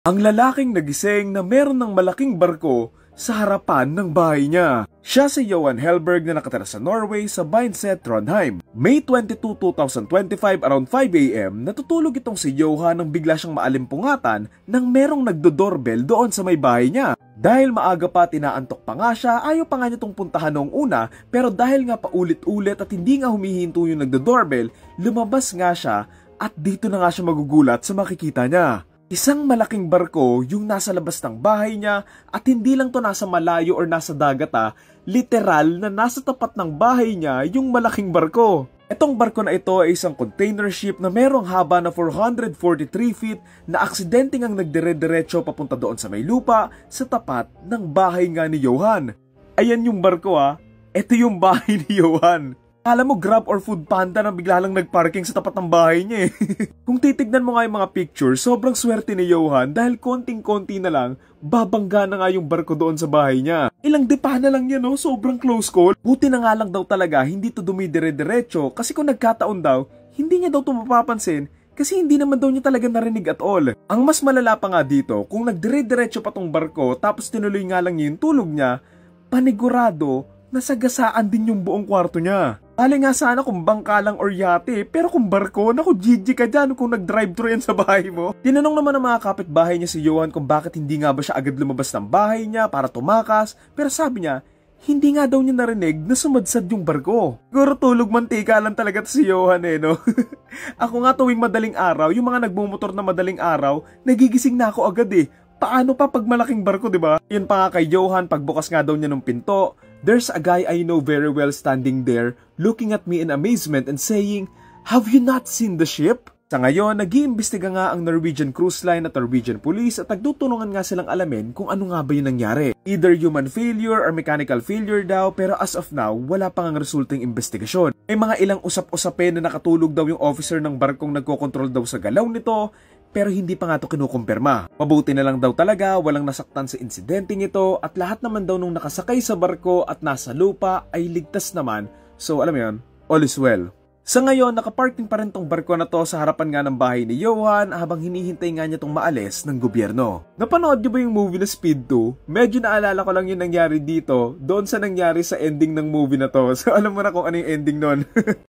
Ang lalaking nagising na meron ng malaking barko sa harapan ng bahay niya. Siya si Johan Helberg na nakatira sa Norway sa Vineset, Trondheim. May 22, 2025 around 5 AM, natutulog itong si Johan nang bigla siyang maalimpungatan nang merong nagdo-doorbell doon sa may bahay niya. Dahil maaga pa, tinaantok pa nga siya, ayaw pa nga niya itong puntahan noong una, pero dahil nga paulit-ulit at hindi nga humihinto yung nagdo-doorbell, lumabas nga siya at dito na nga siya magugulat sa makikita niya. Isang malaking barko yung nasa labas ng bahay niya at hindi lang to nasa malayo or nasa dagat literal na nasa tapat ng bahay niya yung malaking barko. Itong barko na ito ay isang container ship na merong haba na 443 feet na aksidente ngang nagdire-diretso papunta doon sa may lupa sa tapat ng bahay nga ni Johan. Ayan yung barko ito yung bahay ni Johan. Alam mo, Grab or Food Panda na bigla lang nagparking sa tapat ng bahay niya Kung titignan mo nga yung mga picture, sobrang swerte ni Johan dahil konting-konti na lang, babangga na nga yung barko doon sa bahay niya. Ilang depa na lang yan sobrang close call. Buti na nga lang daw talaga, hindi to dumidire-diretso kasi kung nagkataon daw, hindi niya daw to mapapansin kasi hindi naman daw niya talaga narinig at all. Ang mas malala pa nga dito, kung nagdire-diretso pa tong barko tapos tinuloy nga lang yung tulog niya, panigurado, nasagasaan din yung buong kwarto niya. Bale nga sana kung bangka lang or yate, pero kung barko, naku GG ka dyan kung nag-drive-thru yan sa bahay mo. Tinanong naman ng mga kapitbahay niya si Johan kung bakit hindi nga ba siya agad lumabas ng bahay niya para tumakas, pero sabi niya, hindi nga daw niya narinig na sumadsad yung barko. Siguro tulog mantika lang talaga si Johan no? Ako nga tuwing madaling araw, yung mga nagmumotor na madaling araw, nagigising na ako agad Paano pa pag malaking barko, diba? Yun pa nga kay Johan, pagbukas nga daw niya ng pinto, there's a guy I know very well standing there, looking at me in amazement and saying, "Have you not seen the ship?" Sa ngayon, nag-iimbestiga nga ang Norwegian Cruise Line at Norwegian Police at nagtutulungan nga silang alamin kung ano nga ba yung nangyari. Either human failure or mechanical failure daw, pero as of now, wala pang ang resulting investigasyon. May mga ilang usap-usapin na nakatulog daw yung officer ng barkong nagkokontrol daw sa galaw nito, pero hindi pa nga ito kinukumpirma. Mabuti na lang daw talaga, walang nasaktan sa insidenteng ito at lahat naman daw nung nakasakay sa barko at nasa lupa ay ligtas naman. So alam mo yun, all is well. Sa ngayon, nakaparking pa rin tong barko na to sa harapan nga ng bahay ni Johan habang hinihintay nga niya tong maalis ng gobyerno. Napanood niyo ba yung movie na Speed 2? Medyo naalala ko lang yung nangyari dito doon sa nangyari sa ending ng movie na to. So alam mo na kung ano yung ending nun.